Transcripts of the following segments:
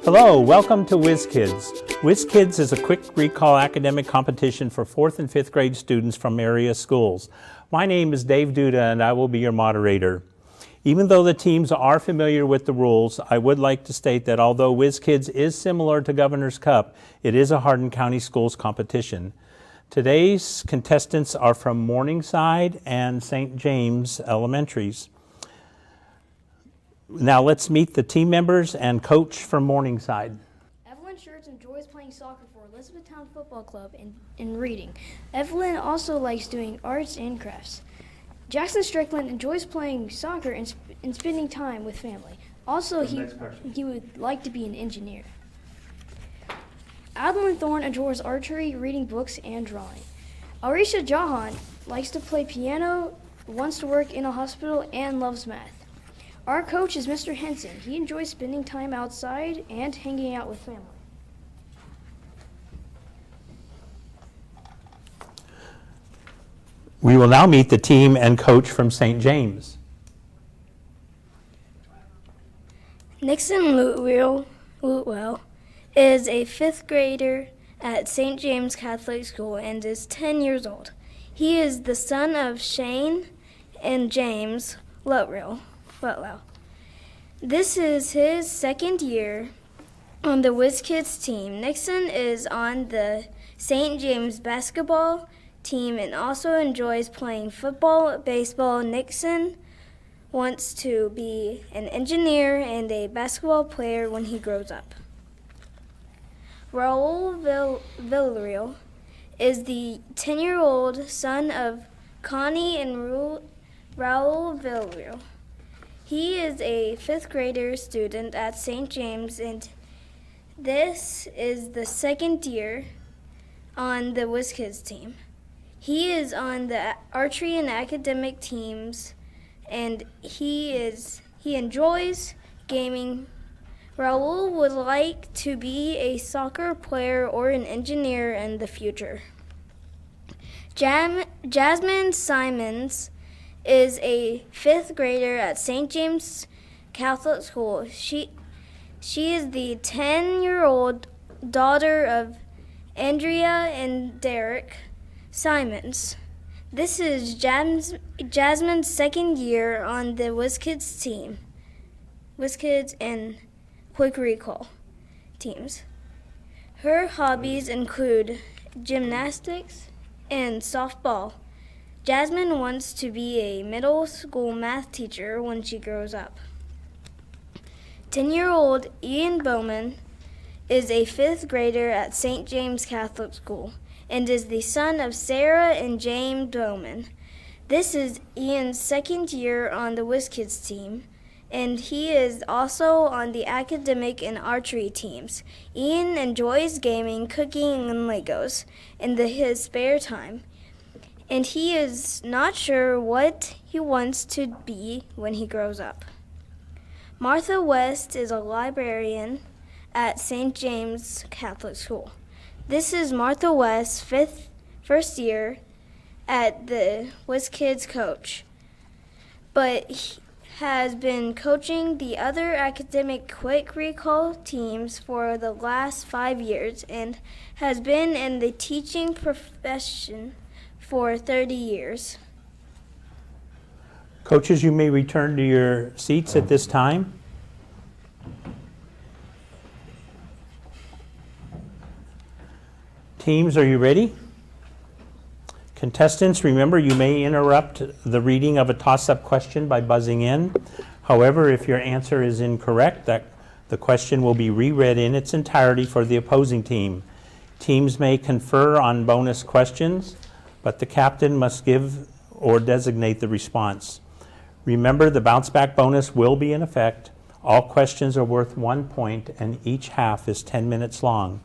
Hello, welcome to Whiz Kids. Whiz Kids is a quick recall academic competition for 4th and 5th grade students from area schools. My name is Dave Duda and I will be your moderator. Even though the teams are familiar with the rules, I would like to state that although Whiz Kids is similar to Governor's Cup, it is a Hardin County Schools competition. Today's contestants are from Morningside and St. James Elementaries. Now let's meet the team members and coach from Morningside. Evelyn Schertz enjoys playing soccer for Elizabethtown Football Club and reading. Evelyn also likes doing arts and crafts. Jackson Strickland enjoys playing soccer and spending time with family. Also, he would like to be an engineer. Adeline Thorne enjoys archery, reading books, and drawing. Arisha Jahan likes to play piano, wants to work in a hospital, and loves math. Our coach is Mr. Henson. He enjoys spending time outside and hanging out with family. We will now meet the team and coach from St. James. Nixon Lutwell is a 5th grader at St. James Catholic School and is 10 years old. He is the son of Shane and James Lutwell. This is his 2nd year on the Whiz Kids team. Nixon is on the St. James basketball team and also enjoys playing football, baseball. Nixon wants to be an engineer and a basketball player when he grows up. Raul Villarreal is the 10-year-old son of Connie and Raul Villarreal. He is a 5th grader student at St. James, and this is the 2nd year on the Whiz Kids team. He is on the archery and academic teams, and he enjoys gaming. Raul would like to be a soccer player or an engineer in the future. Jasmine Simons is a 5th grader at St. James Catholic School. She is the 10-year-old daughter of Andrea and Derek Simons. This is Jasmine's 2nd year on the Whiz Kids team. Whiz Kids and Quick Recall teams. Her hobbies include gymnastics and softball. Jasmine wants to be a middle school math teacher when she grows up. 10-year-old Ian Bowman is a 5th grader at St. James Catholic School and is the son of Sarah and James Bowman. This is Ian's 2nd year on the Whiz Kids team, and he is also on the academic and archery teams. Ian enjoys gaming, cooking, and Legos in his spare time, and he is not sure what he wants to be when he grows up. Martha West is a librarian at St. James Catholic School. This is Martha West's 1st year at the Whiz Kids coach, but he has been coaching the other academic quick recall teams for the last 5 years and has been in the teaching profession for 30 years. Coaches, you may return to your seats at this time. Teams, are you ready? Contestants, remember you may interrupt the reading of a toss-up question by buzzing in. However, if your answer is incorrect, the question will be reread in its entirety for the opposing team. Teams may confer on bonus questions, but the captain must give or designate the response. Remember, the bounce back bonus will be in effect. All questions are worth 1 point and each half is 10 minutes long.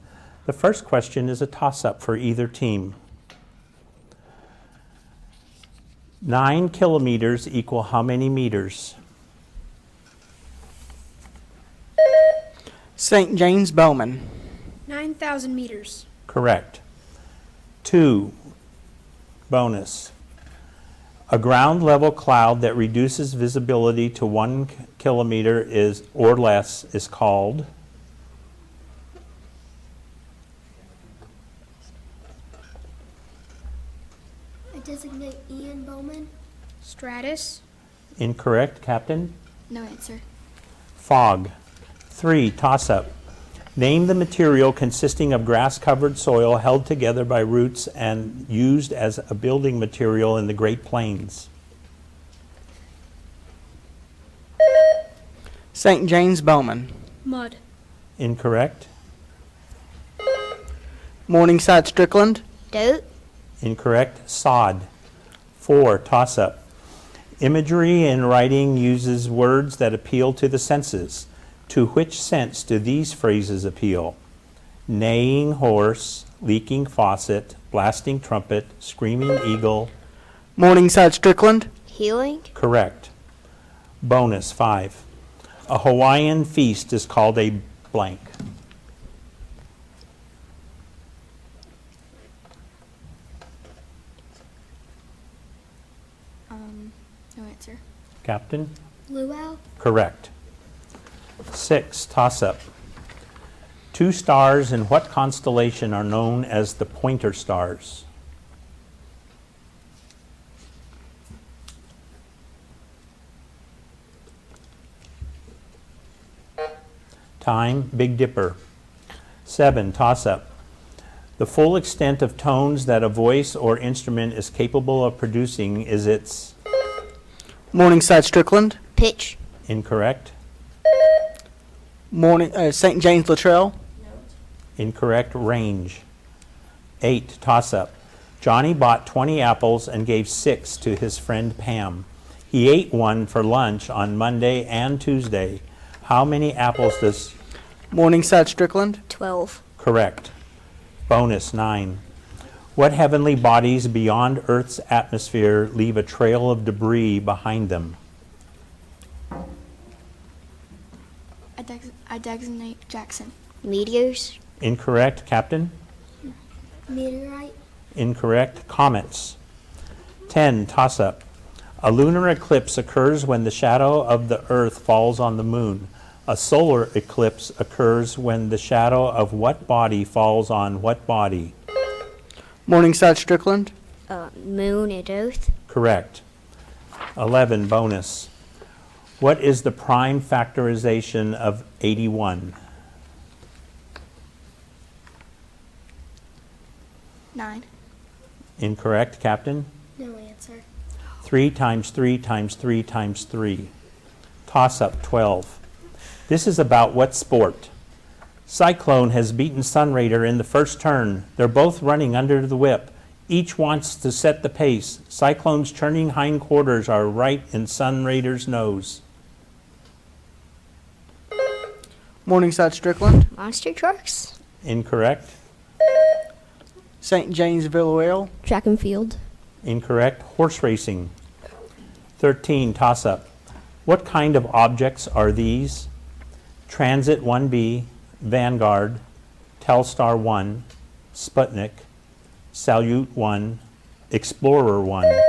The first question is a toss-up for either team. 9 kilometers equal how many meters? St. James Bowman. 9,000 meters. Correct. 2, bonus. A ground level cloud that reduces visibility to 1 kilometer or less is called? Designate Ian Bowman. Stratus. Incorrect, Captain. No answer. Fog. 3, toss-up. Name the material consisting of grass-covered soil held together by roots and used as a building material in the Great Plains. St. James Bowman. Mud. Incorrect. Morningside Strickland. Dirt. Incorrect. Sod. 4, toss-up. Imagery in writing uses words that appeal to the senses. To which sense do these phrases appeal? Neighing horse, leaking faucet, blasting trumpet, screaming eagle. Morningside Strickland. Healing. Correct. Bonus 5. A Hawaiian feast is called a blank. No answer. Captain? Luau. Correct. 6, toss-up. 2 stars in what constellation are known as the pointer stars? Time, Big Dipper. 7, toss-up. The full extent of tones that a voice or instrument is capable of producing is its Morningside Strickland. Pitch. incorrect. St. James Luttrell. Incorrect. Range. 8, toss-up. Johnny bought 20 apples and gave 6 to his friend Pam. He ate one for lunch on Monday and Tuesday. How many apples does... Morningside Strickland. 12. Correct. Bonus 9. What heavenly bodies beyond Earth's atmosphere leave a trail of debris behind them? I designate Jackson. Meteors. Incorrect. Captain? Meteorite. Incorrect. Comets. 10, toss-up. A lunar eclipse occurs when the shadow of the Earth falls on the moon. A solar eclipse occurs when the shadow of what body falls on what body? Morningside Strickland. Moon and Earth. Correct. 11, bonus. What is the prime factorization of 81? 9. Incorrect, Captain. No answer. 3 times 3 times 3 times 3. Toss-up 12. This is about what sport? Cyclone has beaten Sunraider in the first turn. They're both running under the whip. Each wants to set the pace. Cyclone's churning hindquarters are right in Sunraider's nose. Morningside Strickland. Monster trucks. Incorrect. St. James Villarreal. Track and field. Incorrect. Horse racing. 13, toss-up. What kind of objects are these? Transit 1B, Vanguard, Telstar 1, Sputnik, Salyut 1, Explorer 1.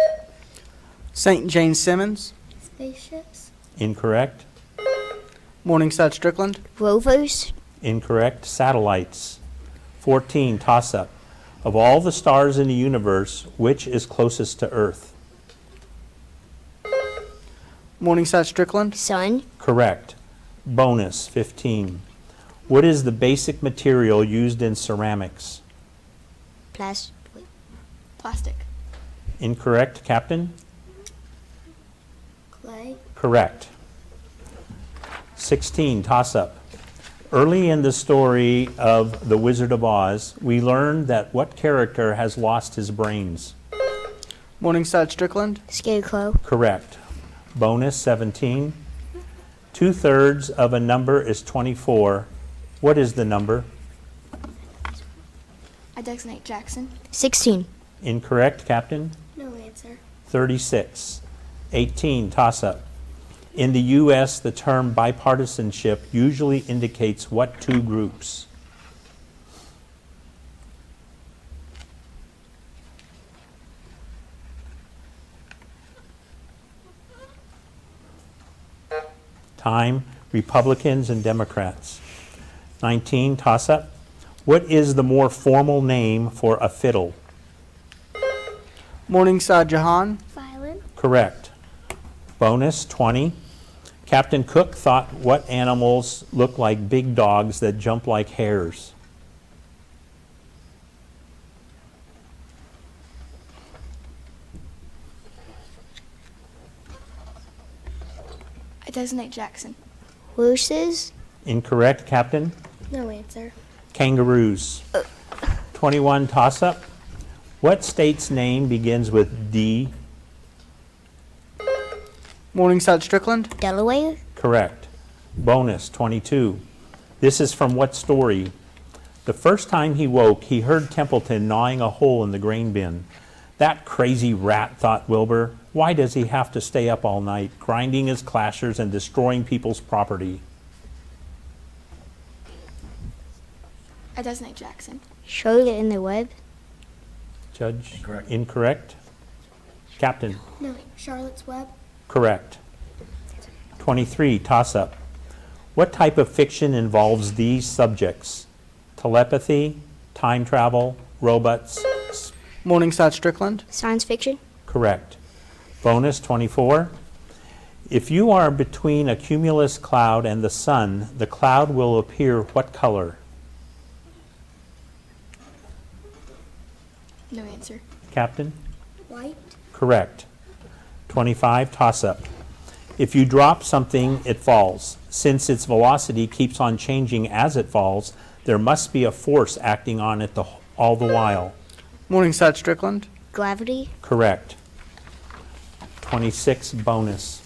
St. Jane Simmons. Spaceships. Incorrect. Morningside Strickland. Rovers. Incorrect. Satellites. 14, toss-up. Of all the stars in the universe, which is closest to Earth? Morningside Strickland. Sun. Correct. Bonus, 15. What is the basic material used in ceramics? Plastic. Incorrect, Captain? Clay. Correct. 16, toss-up. Early in the story of The Wizard of Oz, we learned that what character has lost his brains? Morningside Strickland. Scarecrow. Correct. Bonus, 17. 2/3 of a number is 24. What is the number? I designate Jackson. 16. Incorrect, Captain? No answer. 36. 18, toss-up. In the U.S., the term bipartisanship usually indicates what two groups? Time, Republicans and Democrats. 19, toss-up. What is the more formal name for a fiddle? Morningside Jahan. Violin. Correct. Bonus 20. Captain Cook thought what animals look like big dogs that jump like hares? I designate Jackson. Wooses. Incorrect, Captain. No answer. Kangaroos. 21 toss-up. What state's name begins with D? Morningside Strickland. Delaware. Correct. Bonus 22. This is from what story? The first time he woke, he heard Templeton gnawing a hole in the grain bin. That crazy rat, thought Wilbur. Why does he have to stay up all night, grinding his clashers and destroying people's property? I designate Jackson. Charlotte in the Web. Judge? Incorrect. Captain? No, Charlotte's Web. Correct. 23, toss-up. What type of fiction involves these subjects? Telepathy, time travel, robots? Morningside Strickland. Science fiction. Correct. Bonus 24. If you are between a cumulus cloud and the sun, the cloud will appear what color? No answer. Captain? White. Correct. 25, toss-up. If you drop something, it falls. Since its velocity keeps on changing as it falls, there must be a force acting on it all the while. Morningside Strickland. Gravity. Correct. 26, bonus.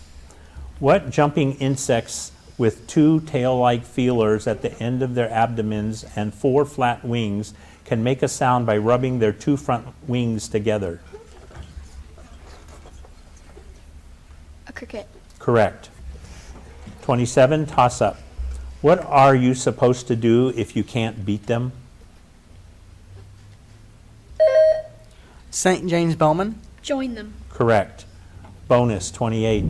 What jumping insects with 2 tail-like feelers at the end of their abdomens and 4 flat wings can make a sound by rubbing their 2 front wings together? A cricket. Correct. 27, toss-up. What are you supposed to do if you can't beat them? St. James Bowman. Join them. Correct. Bonus 28.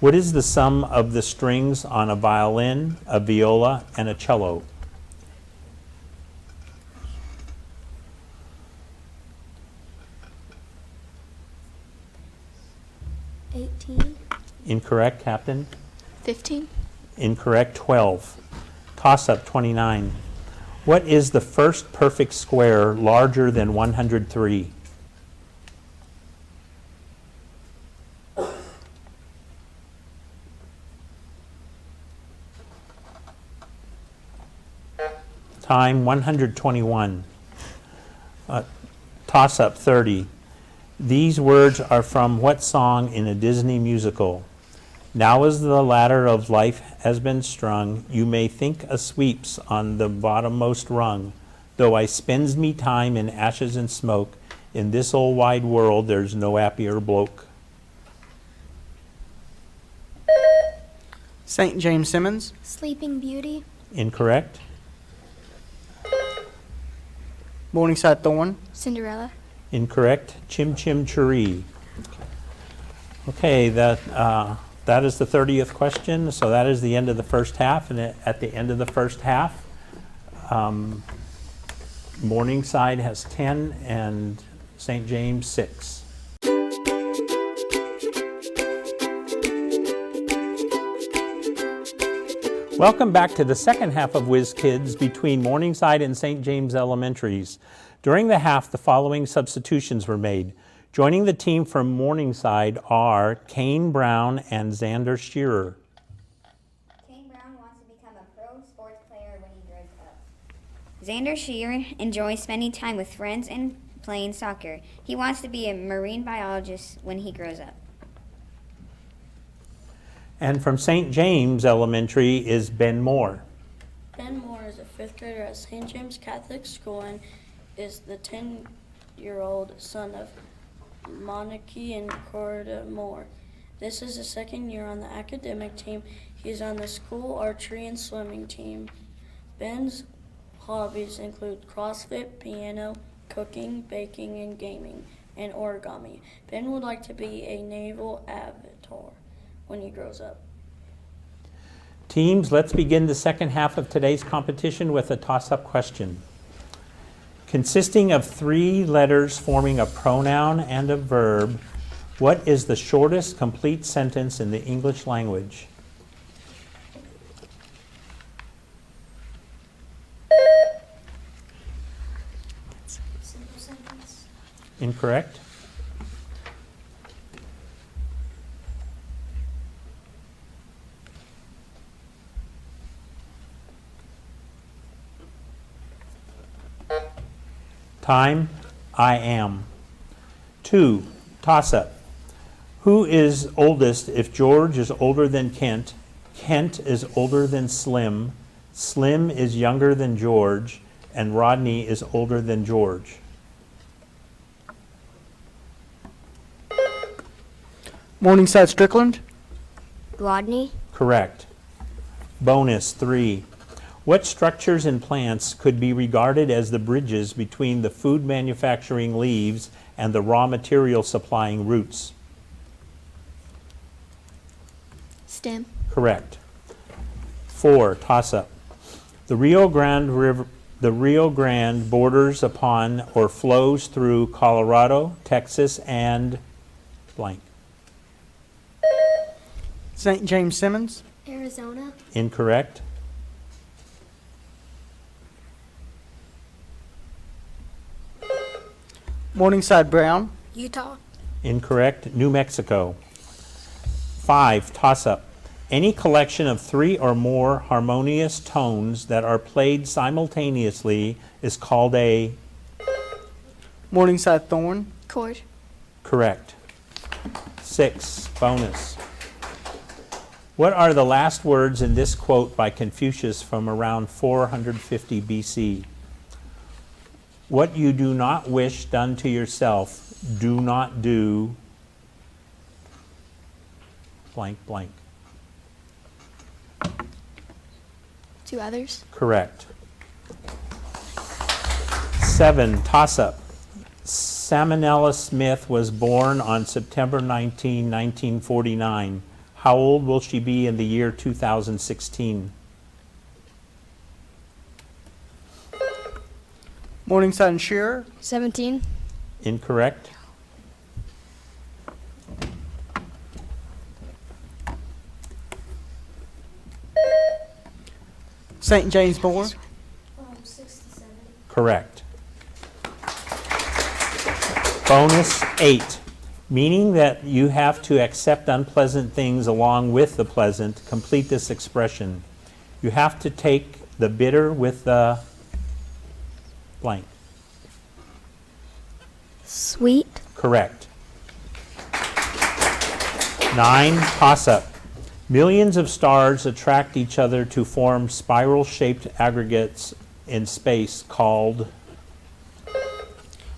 What is the sum of the strings on a violin, a viola, and a cello? $18. Incorrect, Captain. 15. Incorrect, 12. Toss-up 29. What is the first perfect square larger than 103? Time 121. Toss-up 30. These words are from what song in a Disney musical? Now as the ladder of life has been strung, you may think a sweeps on the bottommost rung. Though I spends me time in ashes and smoke, in this old wide world there's no happier bloke. St. James Simmons. Sleeping Beauty. Incorrect? Morningside Thorn. Cinderella. Incorrect. Chim Chim Cheree. Okay, that is the 30th question, so that is the end of the first half, and at the end of the first half, Morningside has 10 and St. James 6. Welcome back to the second half of Whiz Kids between Morningside and St. James Elementaries. During the half, the following substitutions were made. Joining the team from Morningside are Kane Brown and Xander Shearer. Kane Brown wants to become a pro sports player when he grows up. Xander Shearer enjoys spending time with friends and playing soccer. He wants to be a marine biologist when he grows up. And from St. James Elementary is Ben Moore. Ben Moore is a 5th grader at St. James Catholic School and is the 10-year-old son of Monarchy and Corda Moore. This is his second year on the academic team. He is on the school archery and swimming team. Ben's hobbies include CrossFit, piano, cooking, baking, and gaming, and origami. Ben would like to be a naval aviator when he grows up. Teams, let's begin the second half of today's competition with a toss-up question. Consisting of 3 letters forming a pronoun and a verb, what is the shortest complete sentence in the English language? Simple sentence. Incorrect. Time, I am. 2, toss-up. Who is oldest if George is older than Kent, Kent is older than Slim, Slim is younger than George, and Rodney is older than George? Morningside Strickland. Rodney. Correct. Bonus 3. What structures in plants could be regarded as the bridges between the food manufacturing leaves and the raw material supplying roots? Stem. Correct. 4, toss-up. The Rio Grande borders upon or flows through Colorado, Texas, and blank. St. James Simmons. Arizona. Incorrect. Morningside Brown. Utah. Incorrect. New Mexico. 5, toss-up. Any collection of 3 or more harmonious tones that are played simultaneously is called a... Morningside Thorn. Chord. Correct. 6, bonus. What are the last words in this quote by Confucius from around 450 BC? What you do not wish done to yourself, do not do blank blank. To others. Correct. 7, toss-up. Salmonella Smith was born on September 19, 1949. How old will she be in the year 2016? Morningside and Shearer. 17. Incorrect. St. James Moore. 67. Correct. Bonus 8. Meaning that you have to accept unpleasant things along with the pleasant. Complete this expression. You have to take the bitter with the blank. Sweet. Correct. 9, toss-up. Millions of stars attract each other to form spiral-shaped aggregates in space called...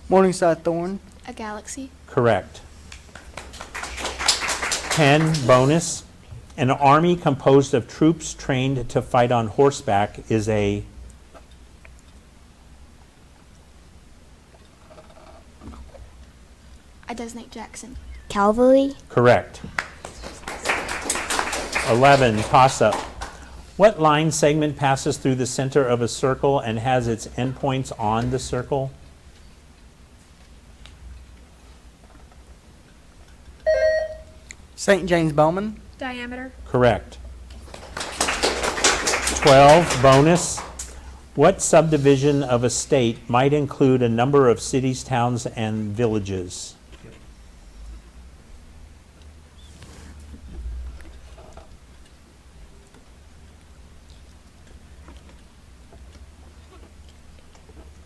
Morningside Thorn. A galaxy. Correct. 10, bonus. An army composed of troops trained to fight on horseback is a... I designate Jackson. Cavalry. Correct. 11, toss-up. What line segment passes through the center of a circle and has its endpoints on the circle? St. James Bowman. Diameter. Correct. 12, bonus. What subdivision of a state might include a number of cities, towns, and villages?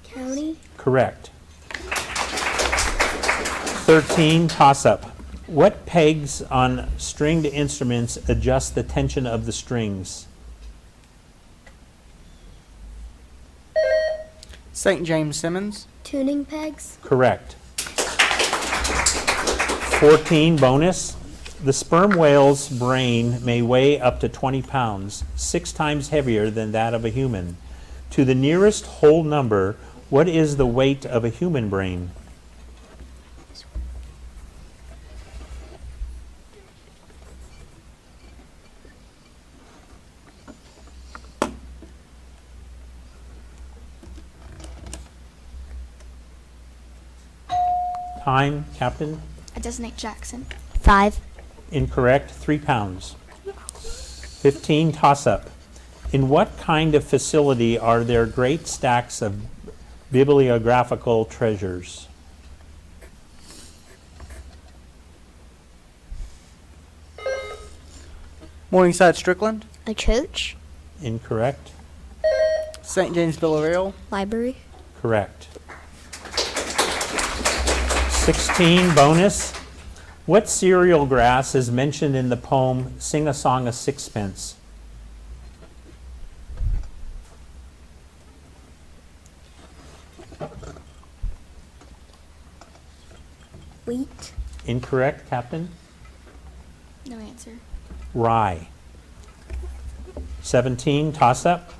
County. Correct. 13, toss-up. What pegs on stringed instruments adjust the tension of the strings? St. James Simmons. Tuning pegs. Correct. 14, bonus. The sperm whale's brain may weigh up to 20 pounds, 6 times heavier than that of a human. To the nearest whole number, what is the weight of a human brain? Time, Captain? I designate Jackson. 5. Incorrect, 3 pounds. 15, toss-up. In what kind of facility are there great stacks of bibliographical treasures? Morningside Strickland, A church. Incorrect, St. James Villarreal, Library. correct. 16, bonus. What cereal grass is mentioned in the poem Sing a Song of Sixpence? Wheat. Incorrect, Captain. No answer. Rye. 17, toss-up.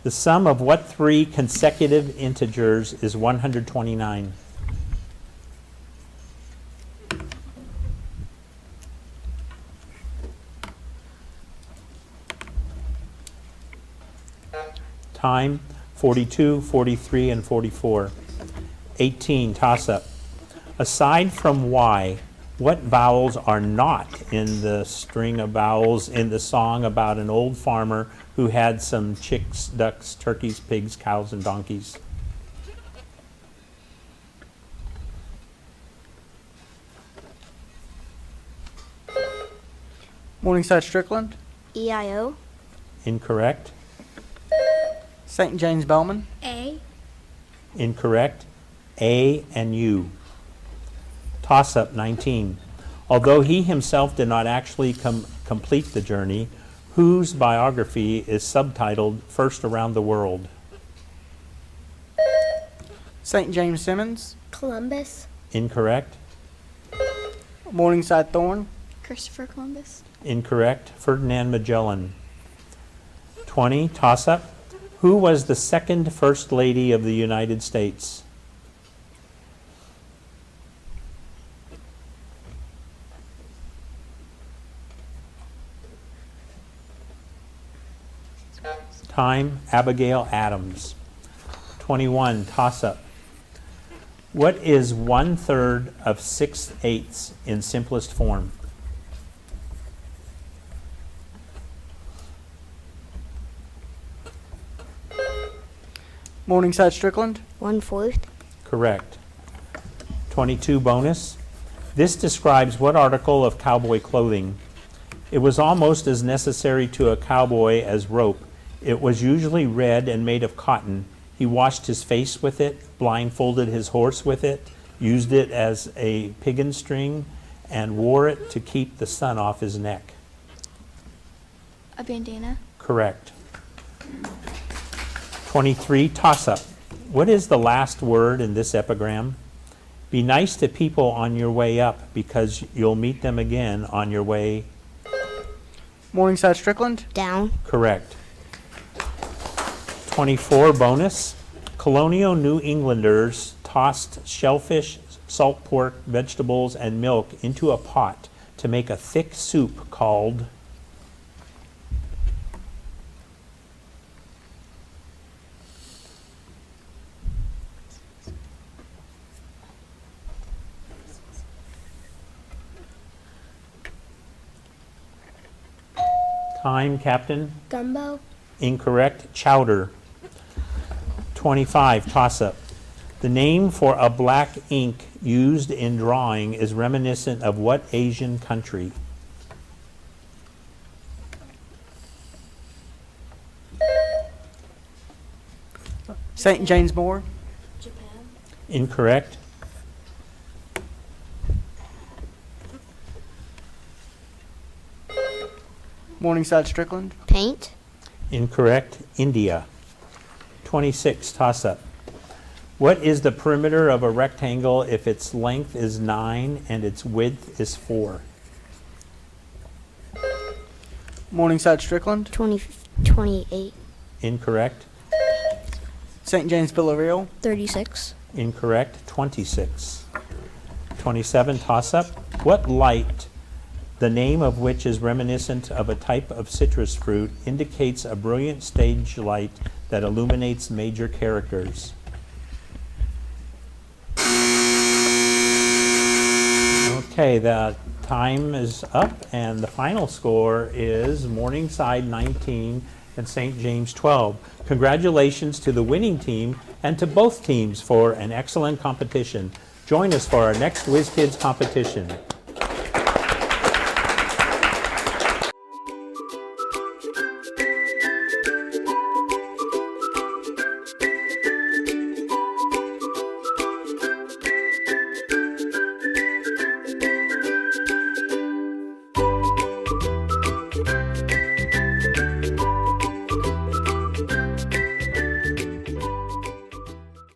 The sum of what 3 consecutive integers is 129? Time, 42, 43, and 44. 18, toss-up. Aside from Y, what vowels are not in the string of vowels in the song about an old farmer who had some chicks, ducks, turkeys, pigs, cows, and donkeys? Morningside Strickland, EIO. Incorrect. St. James Bellman, A. Incorrect. A and U. Toss-up 19. Although he himself did not actually complete the journey, whose biography is subtitled First Around the World? St. James Simmons, Columbus. Incorrect. Morningside Thorn, Christopher Columbus. Incorrect. Ferdinand Magellan. 20, toss-up. Who was the second First Lady of the United States? Time, Abigail Adams. 21, toss-up. What is 1/3 of 6/8 in simplest form? Morningside Strickland, 1/4. Correct. 22, bonus. This describes what article of cowboy clothing? It was almost as necessary to a cowboy as rope. It was usually red and made of cotton. He washed his face with it, blindfolded his horse with it, used it as a piggin string, and wore it to keep the sun off his neck. A bandana. Correct. 23, toss-up. What is the last word in this epigram? Be nice to people on your way up because you'll meet them again on your way. Morningside Strickland, Down. Correct. 24, bonus. Colonial New Englanders tossed shellfish, salt pork, vegetables, and milk into a pot to make a thick soup called... Time, Captain. Gumbo. Incorrect. Chowder. 25, toss-up. The name for a black ink used in drawing is reminiscent of what Asian country? St. James Moore, Incorrect. Morningside Strickland, Paint. Incorrect. India. 26, toss-up. What is the perimeter of a rectangle if its length is 9 and its width is 4? Morningside Strickland, 28. Incorrect. St. James Villarreal, 36. Incorrect. 26. 27, toss-up. What light, the name of which is reminiscent of a type of citrus fruit, indicates a brilliant stage light that illuminates major characters? Okay, the time is up, and the final score is Morningside 19 and St. James 12. Congratulations to the winning team and to both teams for an excellent competition. Join us for our next Whiz Kids competition.